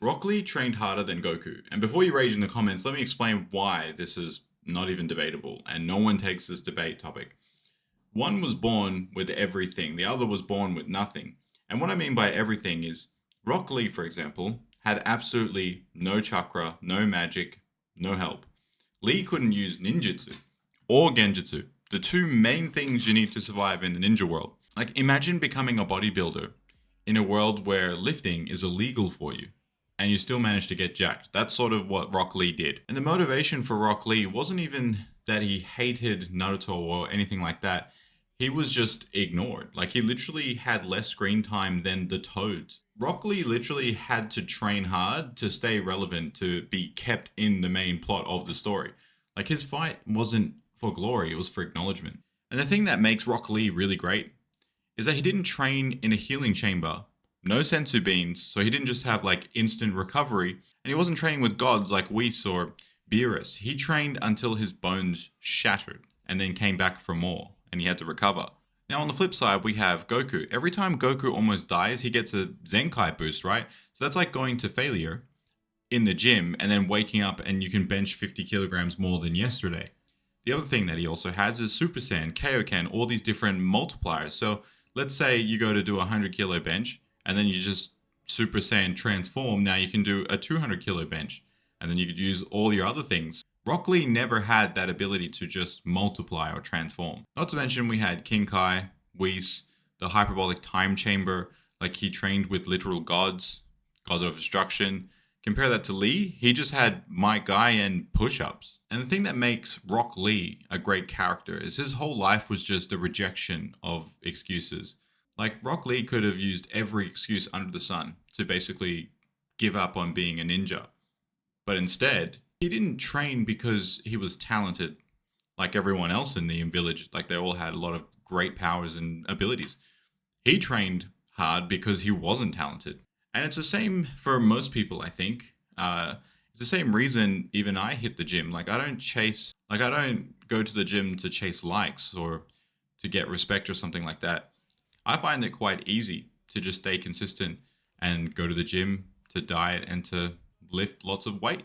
Rock Lee trained harder than Goku. And before you rage in the comments, let me explain why this is not even debatable, and no one takes this debate topic. One was born with everything, the other was born with nothing. And what I mean by everything is, Rock Lee, for example, had absolutely no chakra, no magic, no help. Lee couldn't use ninjutsu or genjutsu, the two main things you need to survive in the ninja world. Like, imagine becoming a bodybuilder in a world where lifting is illegal for you, and you still manage to get jacked. That's sort of what Rock Lee did. And the motivation for Rock Lee wasn't even that he hated Naruto or anything like that. He was just ignored. Like, he literally had less screen time than the Toads. Rock Lee literally had to train hard to stay relevant, to be kept in the main plot of the story. Like, his fight wasn't for glory, it was for acknowledgement. And the thing that makes Rock Lee really great is that he didn't train in a healing chamber. No sensu beans, so he didn't just have like instant recovery, and he wasn't training with gods like Whis or Beerus. He trained until his bones shattered, and then came back for more, and he had to recover. Now on the flip side, we have Goku. Every time Goku almost dies, he gets a Zenkai boost, right? So that's like going to failure in the gym, and then waking up and you can bench 50 kilograms more than yesterday. The other thing that he also has is Super Saiyan, Kaioken, all these different multipliers. So let's say you go to do a 100 kilo bench, and then you just Super Saiyan transform. Now you can do a 200 kilo bench, and then you could use all your other things. Rock Lee never had that ability to just multiply or transform. Not to mention we had King Kai, Whis, the hyperbolic time chamber, like he trained with literal gods, gods of destruction. Compare that to Lee, he just had Might Guy and push-ups. And the thing that makes Rock Lee a great character is his whole life was just a rejection of excuses. Like, Rock Lee could have used every excuse under the sun to basically give up on being a ninja. But instead, he didn't train because he was talented like everyone else in the village. Like, they all had a lot of great powers and abilities. He trained hard because he wasn't talented. And it's the same for most people, I think. It's the same reason even I hit the gym. Like, I don't go to the gym to chase likes or to get respect or something like that. I find it quite easy to just stay consistent and go to the gym, to diet, and to lift lots of weight.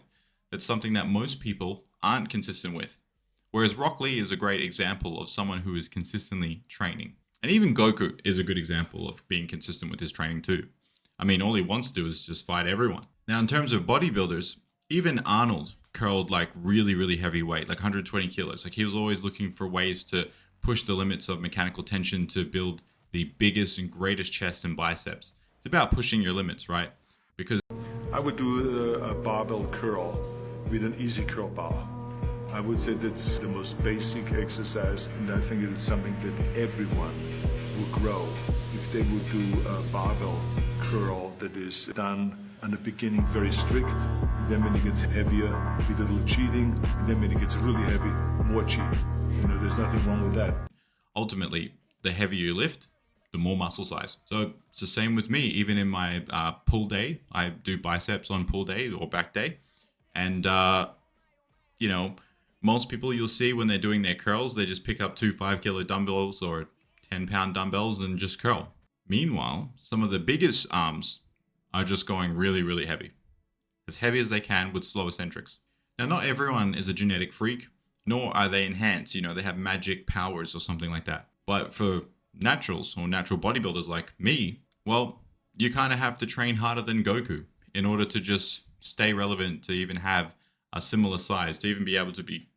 That's something that most people aren't consistent with. Whereas Rock Lee is a great example of someone who is consistently training. And even Goku is a good example of being consistent with his training too. I mean, all he wants to do is just fight everyone. Now, in terms of bodybuilders, even Arnold curled like really, really heavy weight, like 120 kilos. Like, he was always looking for ways to push the limits of mechanical tension to build the biggest and greatest chest and biceps. It's about pushing your limits, right? Because I would do a barbell curl with an easy curl bar. I would say that's the most basic exercise, and I think it's something that everyone will grow if they would do a barbell curl that is done in the beginning very strict, then when it gets heavier, with a little cheating, and then when it gets really heavy, more cheating. You know, there's nothing wrong with that. Ultimately, the heavier you lift, the more muscle size. So it's the same with me. Even in my pull day, I do biceps on pull day or back day. And, you know, most people you'll see when they're doing their curls, they just pick up 2 5-kilo dumbbells or 10-pound dumbbells and just curl. Meanwhile, some of the biggest arms are just going really, really heavy. As heavy as they can with slow eccentrics. Now, not everyone is a genetic freak, nor are they enhanced. You know, they have magic powers or something like that. But for naturals or natural bodybuilders like me, well, you kind of have to train harder than Goku in order to just stay relevant, to even have a similar size, to even be able to be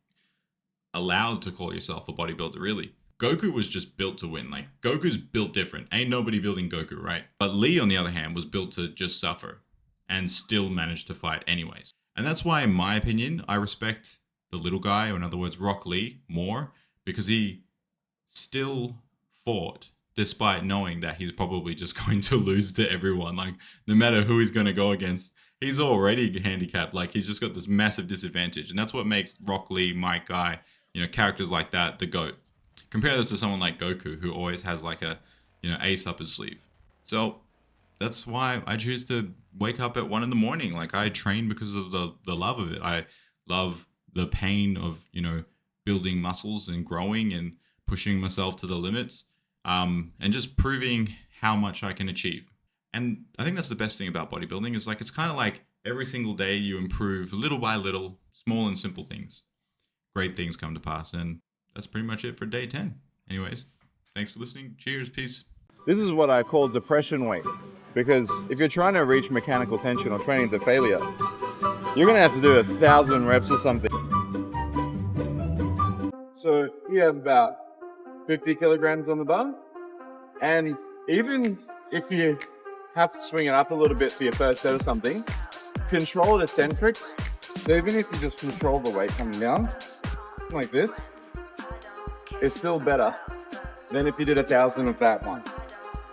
allowed to call yourself a bodybuilder, really. Goku was just built to win. Like, Goku's built different. Ain't nobody building Goku, right? But Lee, on the other hand, was built to just suffer and still managed to fight anyways. And that's why, in my opinion, I respect the little guy, or in other words, Rock Lee, more, because he still fought despite knowing that he's probably just going to lose to everyone. Like, no matter who he's going to go against, he's already handicapped. Like, he's just got this massive disadvantage. And that's what makes Rock Lee, Might Guy, you know, characters like that, the GOAT. Compare this to someone like Goku, who always has like a, you know, ace up his sleeve. So that's why I choose to wake up at 1 a.m. Like, I train because of the love of it. I love the pain of, you know, building muscles and growing and pushing myself to the limits, and just proving how much I can achieve. And I think that's the best thing about bodybuilding, is like, it's kind of like Every single day you improve little by little, small and simple things. Great things come to pass. And that's pretty much it for day 10. Anyways, thanks for listening. Cheers. Peace. This is what I call depression weight. Because if you're trying to reach mechanical tension or training to failure, you're gonna have to do 1,000 reps or something. So you have about 50 kilograms on the bar. And even if you have to swing it up a little bit for your first set or something, controlled eccentrics. So even if you just control the weight coming down, like this, it's still better than if you did 1,000 of that one.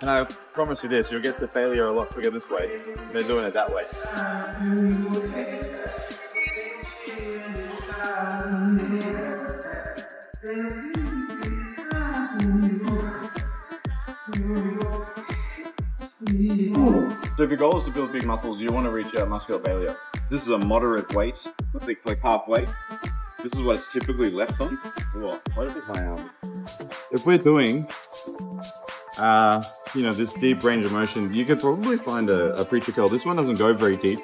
And I promise you this, you'll get to failure a lot quicker this way than doing it that way. So if your goal is to build big muscles, you want to reach muscular failure. This is a moderate weight, I think like half weight. This is what it's typically left on. Whoa, what is my arm? If we're doing, this deep range of motion, you could probably find a preacher curl. This one doesn't go very deep.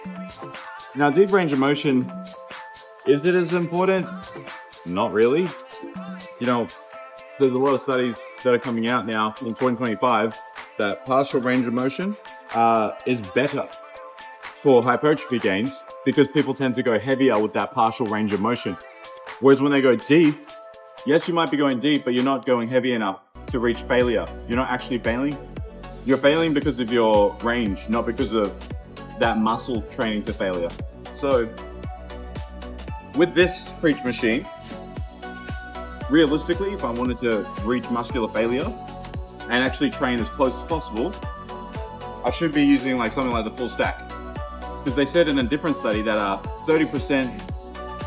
Now, deep range of motion, is it as important? Not really. There's a lot of studies that are coming out now in 2025 that partial range of motion is better for hypertrophy gains because people tend to go heavier with that partial range of motion. Whereas when they go deep, yes, you might be going deep, but you're not going heavy enough to reach failure. You're not actually failing. You're failing because of your range, not because of that muscle training to failure. So with this preach machine, realistically, if I wanted to reach muscular failure and actually train as close as possible, I should be using something like the full stack. Because they said in a different study that 30%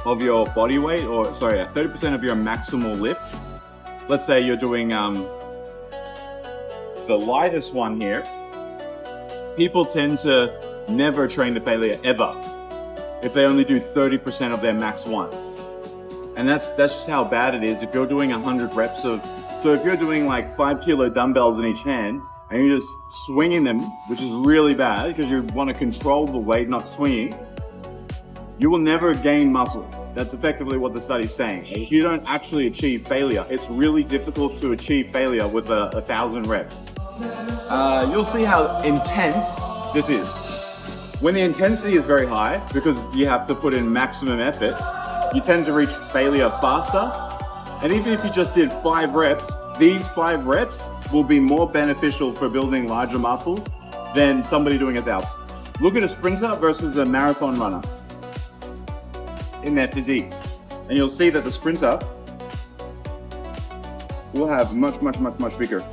of your body weight, 30% of your maximal lift, let's say you're doing the lightest one here, people tend to never train to failure ever if they only do 30% of their max one. And that's just how bad it is if you're doing 100 reps of, so if you're doing 5 kilo dumbbells in each hand and you're just swinging them, which is really bad because you want to control the weight, not swinging, you will never gain muscle. That's effectively what the study's saying. If you don't actually achieve failure, it's really difficult to achieve failure with 1,000 reps. You'll see how intense this is. When the intensity is very high, because you have to put in maximum effort, you tend to reach failure faster. And even if you just did 5 reps, these 5 reps will be more beneficial for building larger muscles than somebody doing 1,000. Look at a sprinter versus a marathon runner in their physiques. And you'll see that the sprinter will have much bigger.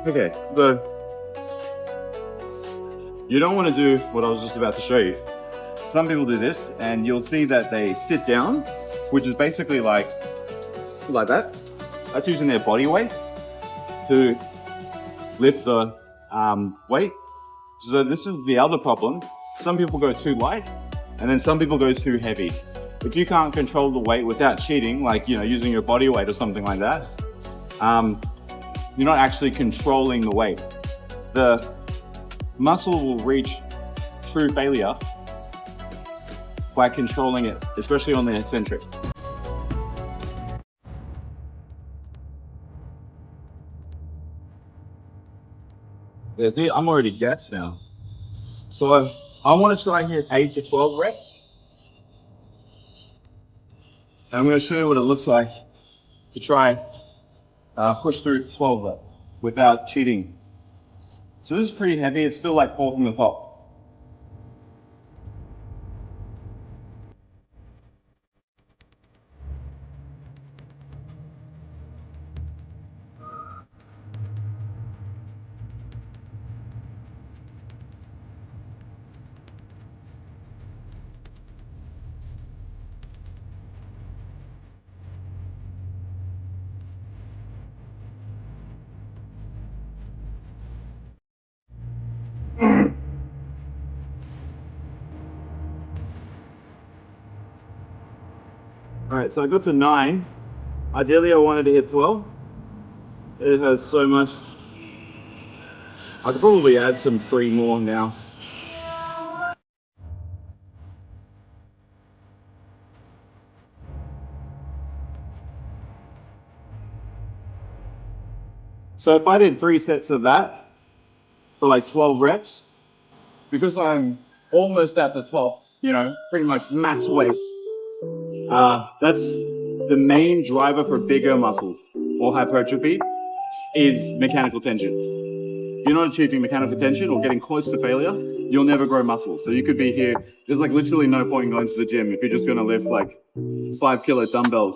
Okay, so you don't want to do what I was just about to show you. Some people do this and you'll see that they sit down, which is basically like that. That's using their body weight to lift the weight. So this is the other problem. Some people go too light and then some people go too heavy. If you can't control the weight without cheating, using your body weight or something like that, you're not actually controlling the weight. The muscle will reach true failure by controlling it, especially on the eccentric. I'm already gassed now. So I want to try and hit 8 to 12 reps. And I'm going to show you what it looks like to try push through 12 reps without cheating. So this is pretty heavy. It's still 4 from the top. All right, so I got to 9, Ideally, I wanted to hit 12. It has so much. I could probably add some 3 more now. So if I did 3 sets of that for like 12 reps, because I'm almost at the top, you know, pretty much max weight, that's the main driver for bigger muscles or hypertrophy is mechanical tension. If you're not achieving mechanical tension or getting close to failure, you'll never grow muscle. So you could be here, there's like literally no point in going to the gym if you're just gonna lift like 5 kilo dumbbells